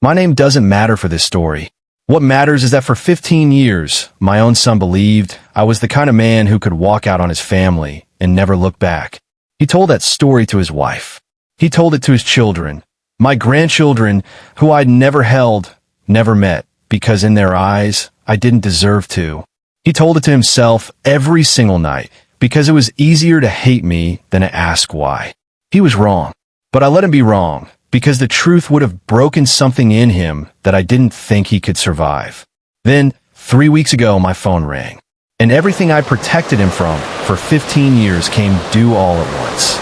My name doesn't matter for this story. What matters is that for 15 years, my own son believed I was the kind of man who could walk out on his family and never look back. He told that story to his wife. He told it to his children, my grandchildren, who I'd never held, never met, because in their eyes, I didn't deserve to. He told it to himself every single night, because it was easier to hate me than to ask why. He was wrong, but I let him be wrong, because the truth would have broken something in him that I didn't think he could survive. Then, 3 weeks ago, my phone rang, and everything I protected him from for 15 years came due all at once.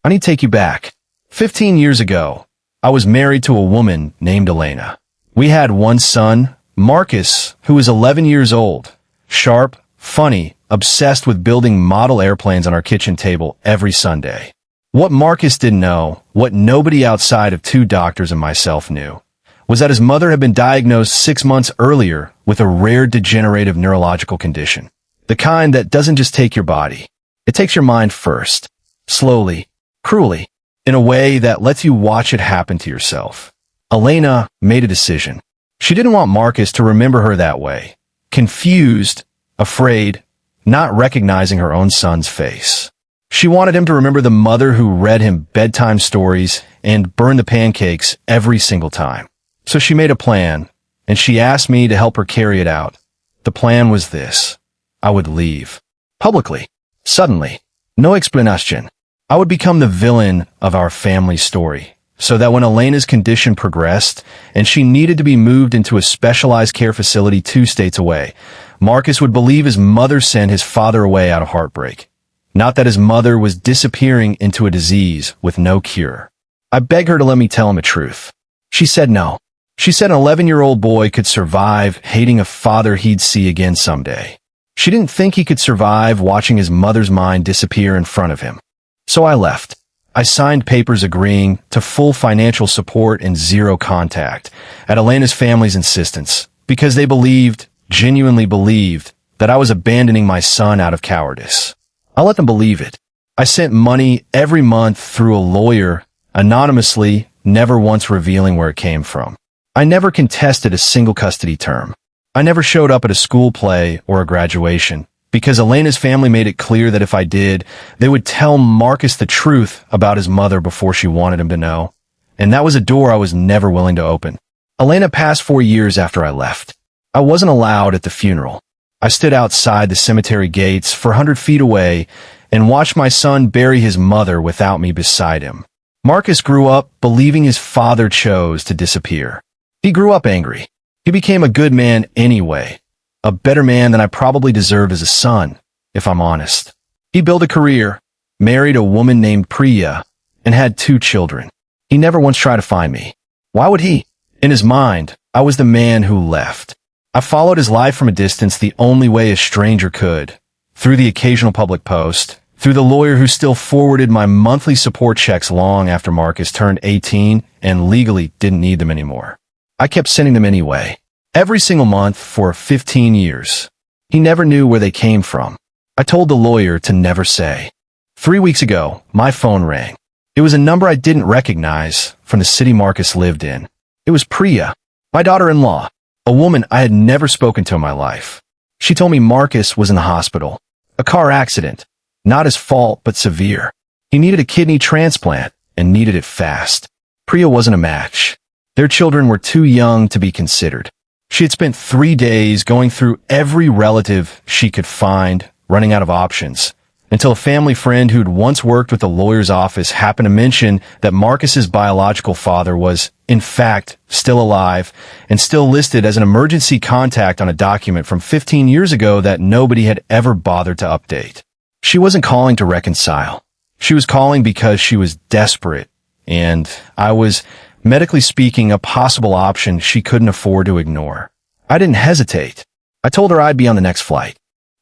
I need to take you back. 15 years ago, I was married to a woman named Elena. We had one son, Marcus, who was 11 years old, sharp, funny, obsessed with building model airplanes on our kitchen table every Sunday. What Marcus didn't know, what nobody outside of 2 doctors and myself knew, was that his mother had been diagnosed 6 months earlier with a rare degenerative neurological condition. The kind that doesn't just take your body. It takes your mind first. Slowly, cruelly, in a way that lets you watch it happen to yourself. Elena made a decision. She didn't want Marcus to remember her that way. Confused, afraid, not recognizing her own son's face. She wanted him to remember the mother who read him bedtime stories and burned the pancakes every single time. So she made a plan, and she asked me to help her carry it out. The plan was this. I would leave. Publicly. Suddenly. No explanation. I would become the villain of our family story, so that when Elena's condition progressed and she needed to be moved into a specialized care facility 2 states away, Marcus would believe his mother sent his father away out of heartbreak. Not that his mother was disappearing into a disease with no cure. I begged her to let me tell him the truth. She said no. She said an 11-year-old boy could survive hating a father he'd see again someday. She didn't think he could survive watching his mother's mind disappear in front of him. So I left. I signed papers agreeing to full financial support and 0 contact at Elena's family's insistence, because they believed, genuinely believed, that I was abandoning my son out of cowardice. I let them believe it. I sent money every month through a lawyer, anonymously, never once revealing where it came from. I never contested a single custody term. I never showed up at a school play or a graduation, because Elena's family made it clear that if I did, they would tell Marcus the truth about his mother before she wanted him to know. And that was a door I was never willing to open. Elena passed 4 years after I left. I wasn't allowed at the funeral. I stood outside the cemetery gates 400 feet away and watched my son bury his mother without me beside him. Marcus grew up believing his father chose to disappear. He grew up angry. He became a good man anyway. A better man than I probably deserved as a son, if I'm honest. He built a career, married a woman named Priya, and had 2 children. He never once tried to find me. Why would he? In his mind, I was the man who left. I followed his life from a distance the only way a stranger could, through the occasional public post, through the lawyer who still forwarded my monthly support checks long after Marcus turned 18 and legally didn't need them anymore. I kept sending them anyway, every single month for 15 years. He never knew where they came from. I told the lawyer to never say. 3 weeks ago, my phone rang. It was a number I didn't recognize from the city Marcus lived in. It was Priya, my daughter-in-law. A woman I had never spoken to in my life. She told me Marcus was in the hospital. A car accident. Not his fault, but severe. He needed a kidney transplant, and needed it fast. Priya wasn't a match. Their children were too young to be considered. She had spent 3 days going through every relative she could find, running out of options, until a family friend who'd once worked with the lawyer's office happened to mention that Marcus's biological father was, in fact, still alive and still listed as an emergency contact on a document from 15 years ago that nobody had ever bothered to update. She wasn't calling to reconcile. She was calling because she was desperate, and I was, medically speaking, a possible option she couldn't afford to ignore. I didn't hesitate. I told her I'd be on the next flight.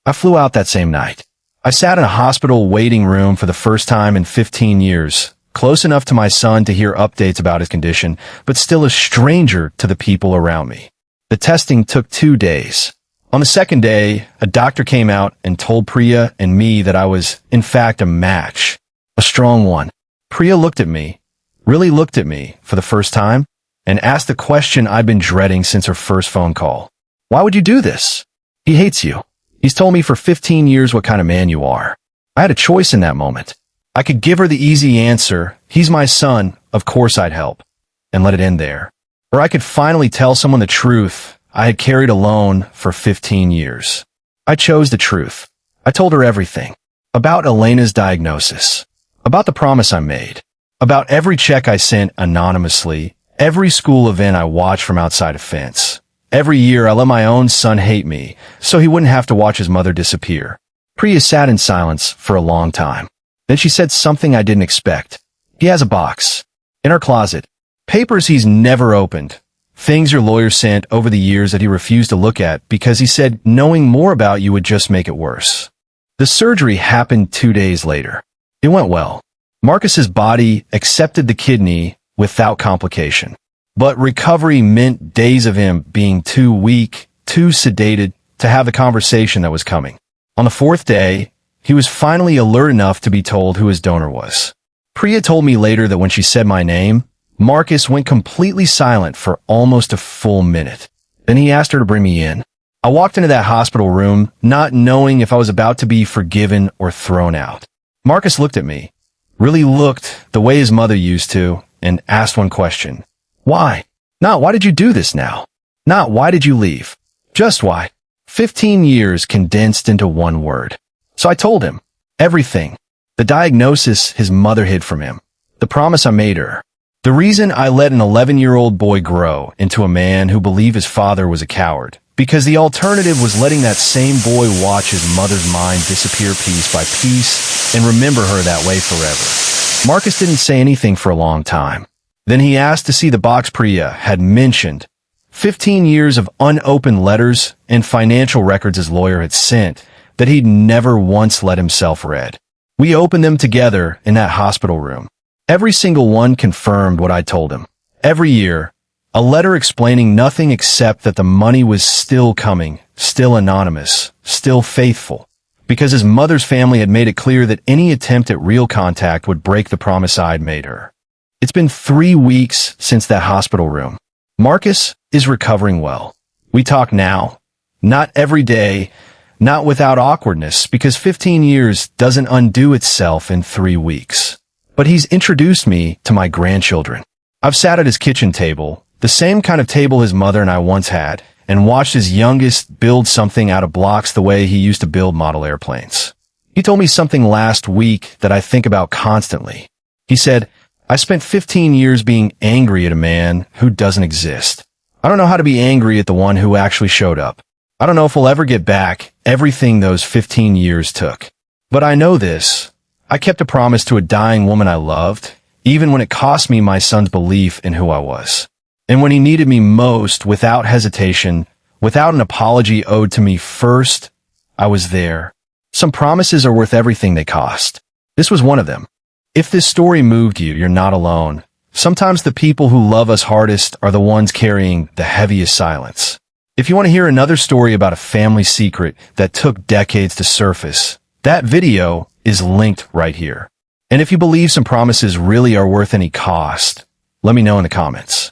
I flew out that same night. I sat in a hospital waiting room for the first time in 15 years, close enough to my son to hear updates about his condition, but still a stranger to the people around me. The testing took 2 days. On the second day, a doctor came out and told Priya and me that I was, in fact, a match. A strong one. Priya looked at me, really looked at me for the first time, and asked the question I'd been dreading since her first phone call. Why would you do this? He hates you. He's told me for 15 years what kind of man you are. I had a choice in that moment. I could give her the easy answer, he's my son, of course I'd help, and let it end there. Or I could finally tell someone the truth I had carried alone for 15 years. I chose the truth. I told her everything. About Elena's diagnosis. About the promise I made. About every check I sent anonymously. Every school event I watched from outside a fence. Every year I let my own son hate me so he wouldn't have to watch his mother disappear. Priya sat in silence for a long time. Then she said something I didn't expect. He has a box. In our closet. Papers he's never opened. Things your lawyer sent over the years that he refused to look at because he said knowing more about you would just make it worse. The surgery happened 2 days later. It went well. Marcus's body accepted the kidney without complication. But recovery meant days of him being too weak, too sedated to have the conversation that was coming. On the 4th day, he was finally alert enough to be told who his donor was. Priya told me later that when she said my name, Marcus went completely silent for almost a full minute. Then he asked her to bring me in. I walked into that hospital room, not knowing if I was about to be forgiven or thrown out. Marcus looked at me, really looked the way his mother used to, and asked one question. Why? Not why did you do this now? Not why did you leave? Just why? 15 years condensed into one word. So I told him. Everything. The diagnosis his mother hid from him. The promise I made her. The reason I let an 11-year-old boy grow into a man who believed his father was a coward. Because the alternative was letting that same boy watch his mother's mind disappear piece by piece and remember her that way forever. Marcus didn't say anything for a long time. Then he asked to see the box Priya had mentioned. 15 years of unopened letters and financial records his lawyer had sent that he'd never once let himself read. We opened them together in that hospital room. Every single one confirmed what I told him. Every year, a letter explaining nothing except that the money was still coming, still anonymous, still faithful, because his mother's family had made it clear that any attempt at real contact would break the promise I'd made her. It's been 3 weeks since that hospital room. Marcus is recovering well. We talk now, not every day, not without awkwardness, because 15 years doesn't undo itself in 3 weeks. But he's introduced me to my grandchildren. I've sat at his kitchen table, the same kind of table his mother and I once had, and watched his youngest build something out of blocks the way he used to build model airplanes. He told me something last week that I think about constantly. He said, I spent 15 years being angry at a man who doesn't exist. I don't know how to be angry at the one who actually showed up. I don't know if we'll ever get back everything those 15 years took. But I know this. I kept a promise to a dying woman I loved, even when it cost me my son's belief in who I was. And when he needed me most, without hesitation, without an apology owed to me first, I was there. Some promises are worth everything they cost. This was one of them. If this story moved you, you're not alone. Sometimes the people who love us hardest are the ones carrying the heaviest silence. If you want to hear another story about a family secret that took decades to surface, that video is linked right here. And if you believe some promises really are worth any cost, let me know in the comments.